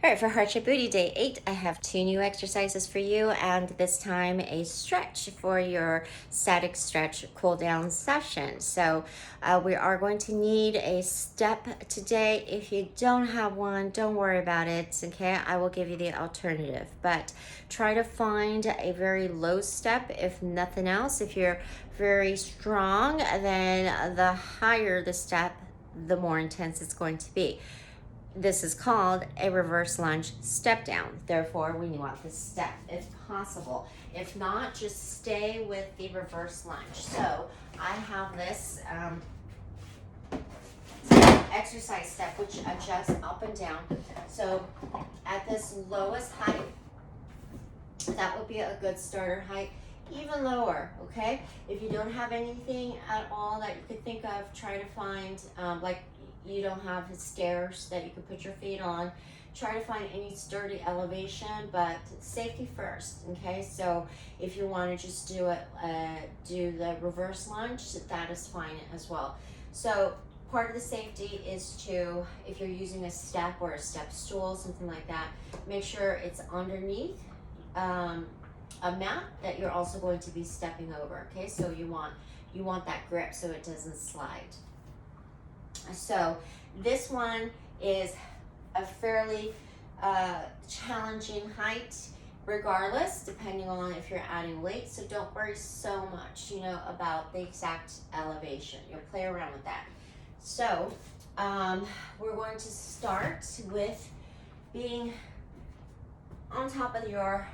All right, for Heart Shape Booty Day 8, I have 2 new exercises for you, and this time a stretch for your static stretch cool down session. So we are going to need a step today. If you don't have one, don't worry about it, okay? I will give you the alternative, but try to find a very low step if nothing else. If you're very strong, then the higher the step, the more intense it's going to be. This is called a reverse lunge step down. Therefore, we want the step if possible. If not, just stay with the reverse lunge. So I have this exercise step which adjusts up and down. So at this lowest height, that would be a good starter height. Even lower, okay? If you don't have anything at all that you could think of, try to find like you don't have stairs that you could put your feet on, try to find any sturdy elevation, but safety first, okay? So if you want to just do the reverse lunge, that is fine as well. So part of the safety is to, if you're using a step or a step stool, something like that, make sure it's underneath a mat that you're also going to be stepping over, okay? So you want that grip so it doesn't slide. So this one is a fairly challenging height regardless, depending on if you're adding weight. So don't worry so much, about the exact elevation. You'll play around with that. So we're going to start with being on top of your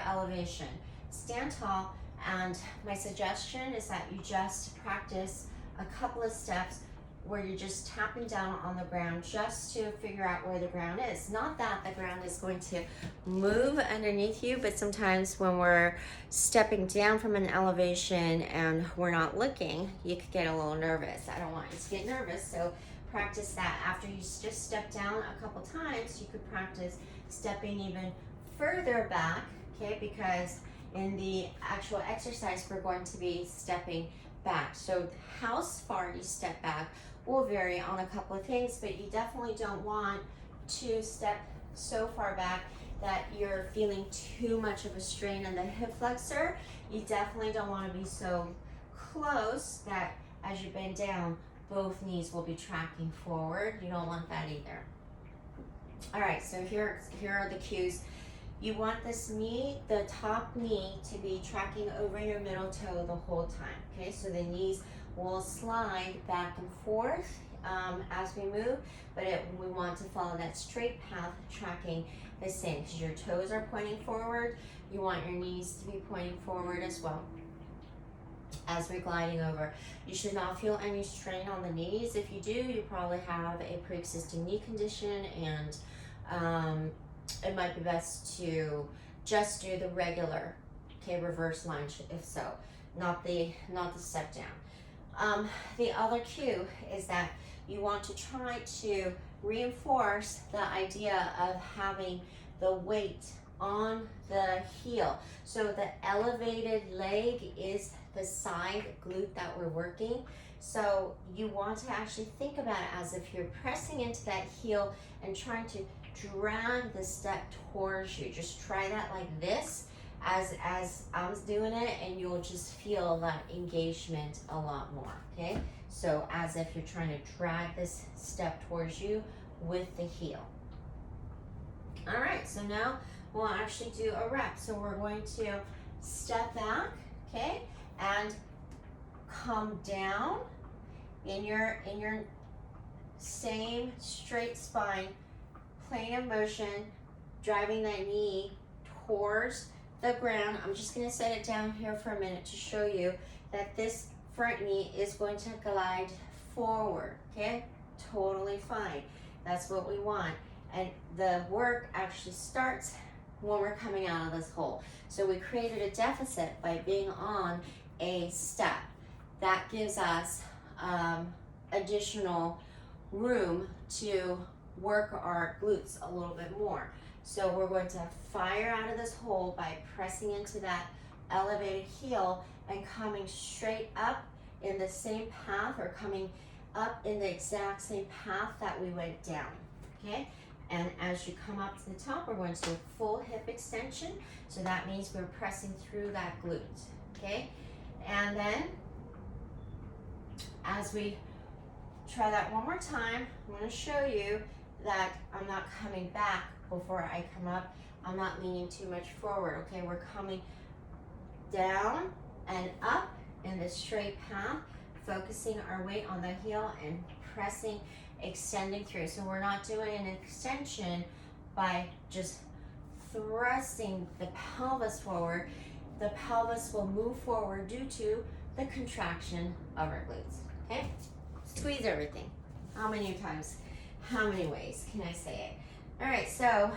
elevation. Stand tall, and my suggestion is that you just practice a couple of steps where you're just tapping down on the ground just to figure out where the ground is. Not that the ground is going to move underneath you, but sometimes when we're stepping down from an elevation and we're not looking, you could get a little nervous. I don't want you to get nervous, so practice that. After you just step down a couple times, you could practice stepping even further back, okay? Because in the actual exercise, we're going to be stepping back. So how far you step back will vary on a couple of things, but you definitely don't want to step so far back that you're feeling too much of a strain on the hip flexor. You definitely don't want to be so close that as you bend down, both knees will be tracking forward. You don't want that either. All right, so here are the cues. You want this knee, the top knee, to be tracking over your middle toe the whole time, okay? So the knees will slide back and forth as we move, but we want to follow that straight path, tracking the same, because your toes are pointing forward. You want your knees to be pointing forward as well as we're gliding over. You should not feel any strain on the knees. If you do, you probably have a pre-existing knee condition, and it might be best to just do the regular, okay, reverse lunge, if so, not the step down. The other cue is that you want to try to reinforce the idea of having the weight on the heel. So the elevated leg is the side glute that we're working. So you want to actually think about it as if you're pressing into that heel and trying to drag the step towards you. Just try that like this as I'm doing it, and you'll just feel that engagement a lot more, okay? So as if you're trying to drag this step towards you with the heel. All right, so now we'll actually do a rep. So we're going to step back, okay, and come down in your same straight spine, plane of motion, driving that knee towards the ground. I'm just going to set it down here for a minute to show you that this front knee is going to glide forward, okay? Totally fine. That's what we want. And the work actually starts when we're coming out of this hole. So we created a deficit by being on a step. That gives us additional room to work our glutes a little bit more. So we're going to fire out of this hole by pressing into that elevated heel and coming straight up in the same path, or coming up in the exact same path that we went down, okay? And as you come up to the top, we're going to do a full hip extension. So that means we're pressing through that glute, okay? And then, as we try that one more time, I'm gonna show you that I'm not coming back before I come up. I'm not leaning too much forward, okay? We're coming down and up in the straight path, focusing our weight on the heel and pressing, extending through. So we're not doing an extension by just thrusting the pelvis forward. The pelvis will move forward due to the contraction of our glutes, okay? Squeeze everything. How many times? How many ways can I say it? All right, so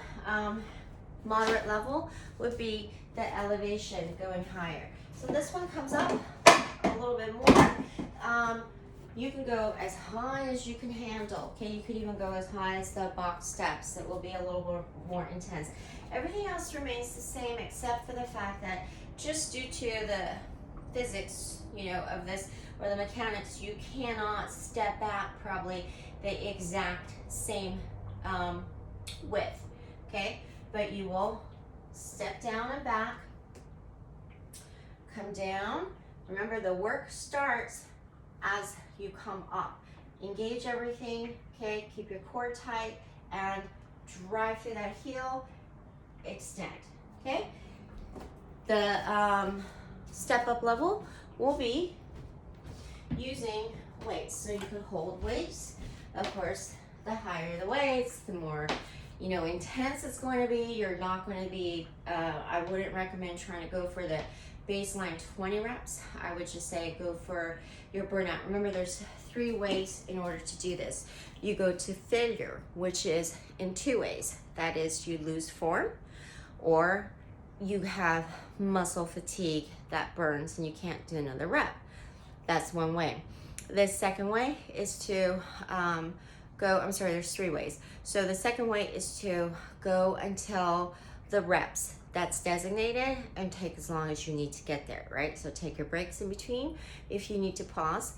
moderate level would be the elevation going higher. So this one comes up a little bit more. You can go as high as you can handle, okay? You could even go as high as the box steps. It will be a little more intense. Everything else remains the same except for the fact that just due to the physics, you know, of this, or the mechanics, you cannot step back probably the exact same width, okay? But you will step down and back, come down. Remember, the work starts as you come up. Engage everything, okay? Keep your core tight and drive through that heel, extend, okay? The step up level will be using weights. So you can hold weights. Of course, the higher the weights, the more, you know, intense it's going to be. You're not going to be, I wouldn't recommend trying to go for the baseline 20 reps. I would just say go for your burnout. Remember, there's 3 ways in order to do this. You go to failure, which is in 2 ways. That is, you lose form, or you have muscle fatigue that burns and you can't do another rep. That's one way. The second way is to there's 3 ways. So the second way is to go until the reps that's designated and take as long as you need to get there, right? So take your breaks in between if you need to pause.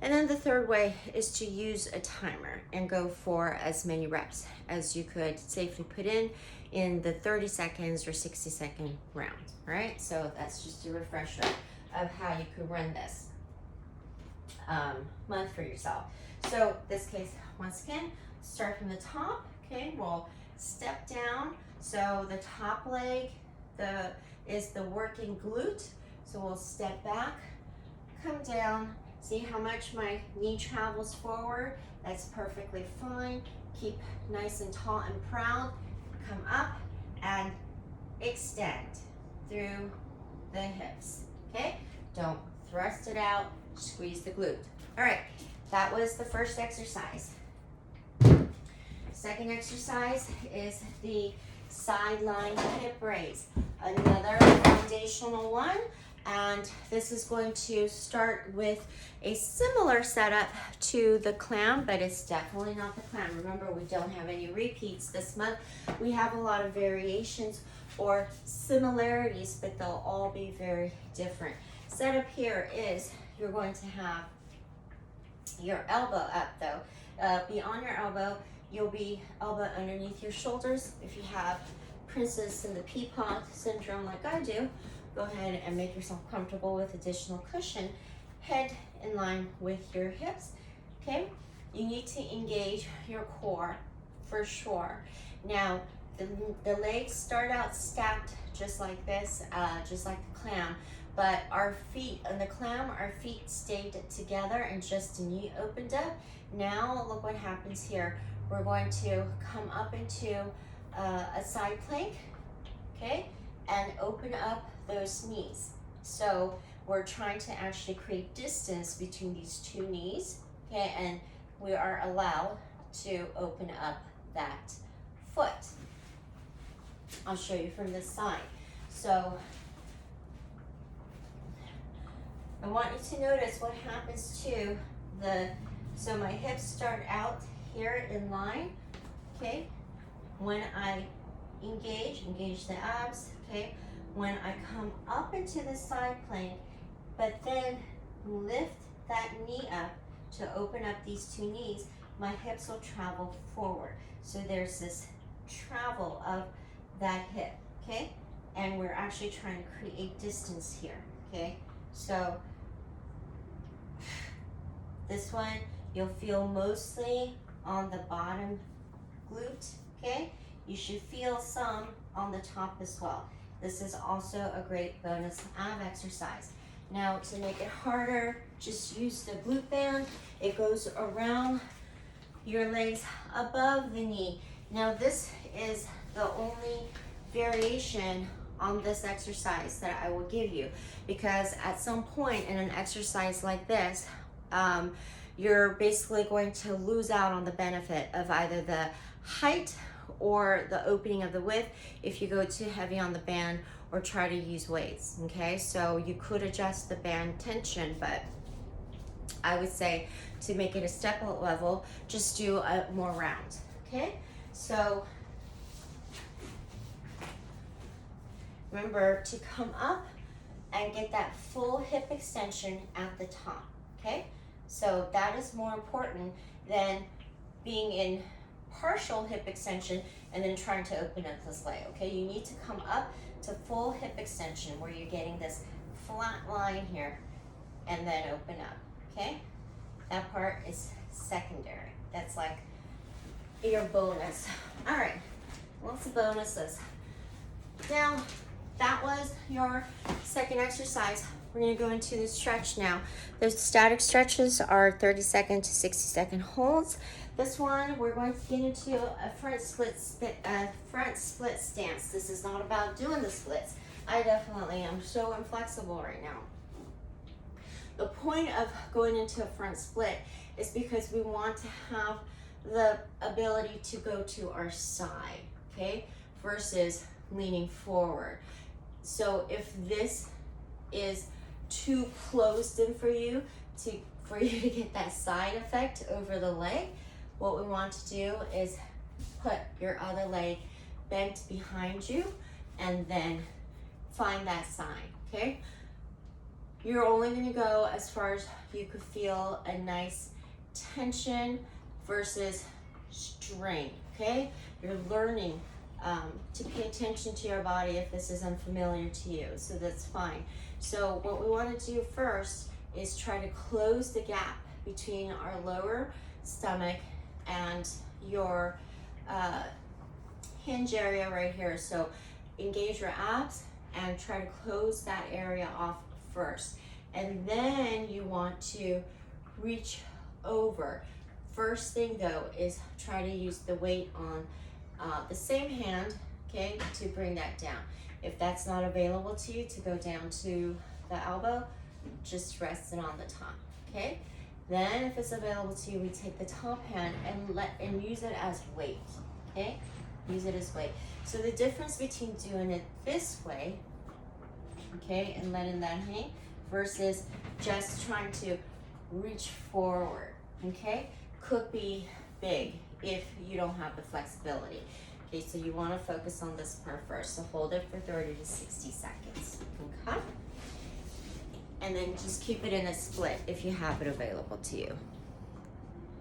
And then the third way is to use a timer and go for as many reps as you could safely put in the 30 seconds or 60-second round, right? So that's just a refresher of how you could run this month for yourself. So this case, once again, start from the top, okay? We'll step down. So the top leg is the working glute. So we'll step back, come down, see how much my knee travels forward. That's perfectly fine. Keep nice and tall and proud. Come up and extend through the hips, okay? Don't thrust it out, squeeze the glute. All right, that was the first exercise. Second exercise is the sideline hip raise, another foundational one, and this is going to start with a similar setup to the clam, but it's definitely not the clam. Remember, we don't have any repeats this month. We have a lot of variations or similarities, but they'll all be very different. Setup here is you're going to have your elbow up though. Be on your elbow. You'll be elbow underneath your shoulders. If you have princess in the pea pod syndrome like I do, go ahead and make yourself comfortable with additional cushion. Head in line with your hips, okay? You need to engage your core for sure. Now, the legs start out stacked just like this, just like the clam, but our feet, on the clam, our feet stayed together and just the knee opened up. Now, look what happens here. We're going to come up into a side plank, okay, and open up those knees. So we're trying to actually create distance between these 2 knees, okay, and we are allowed to open up that foot. I'll show you from this side. So I want you to notice what happens to so my hips start out here in line, okay? When I engage the abs, okay? When I come up into the side plank, but then lift that knee up to open up these 2 knees, my hips will travel forward. So there's this travel of that hip, okay? And we're actually trying to create distance here, okay? So this one, you'll feel mostly on the bottom glute, okay? You should feel some on the top as well. This is also a great bonus ab exercise. Now, to make it harder, just use the glute band. It goes around your legs above the knee. Now, this is the only variation on this exercise that I will give you, because at some point in an exercise like this, you're basically going to lose out on the benefit of either the height or the opening of the width if you go too heavy on the band or try to use weights, okay? So you could adjust the band tension, but I would say to make it a step level, just do more rounds, okay? So remember to come up and get that full hip extension at the top, okay? So that is more important than being in partial hip extension and then trying to open up this leg, okay? You need to come up to full hip extension where you're getting this flat line here and then open up, okay? That part is secondary. That's like your bonus. All right, lots of bonuses. Now, that was your second exercise. We're gonna go into the stretch now. The static stretches are 30-second to 60-second holds. This one, we're going to get into a front split stance. This is not about doing the splits. I definitely am so inflexible right now. The point of going into a front split is because we want to have the ability to go to our side, okay, versus leaning forward. So if this is too closed in for you to get that side effect over the leg, what we want to do is put your other leg bent behind you and then find that side, okay? You're only gonna go as far as you could feel a nice tension versus strain, okay? You're learning to pay attention to your body if this is unfamiliar to you, so that's fine. So what we want to do first is try to close the gap between our lower stomach and your hinge area right here. So engage your abs and try to close that area off first. And then you want to reach over. First thing though is try to use the weight on the same hand, okay, to bring that down. If that's not available to you, to go down to the elbow, just rest it on the top, okay? Then if it's available to you, we take the top hand and use it as weight, okay? Use it as weight. So the difference between doing it this way, okay, and letting that hang, versus just trying to reach forward, okay, could be big if you don't have the flexibility. Okay, so you want to focus on this part first. So hold it for 30 to 60 seconds, okay? And then just keep it in a split if you have it available to you.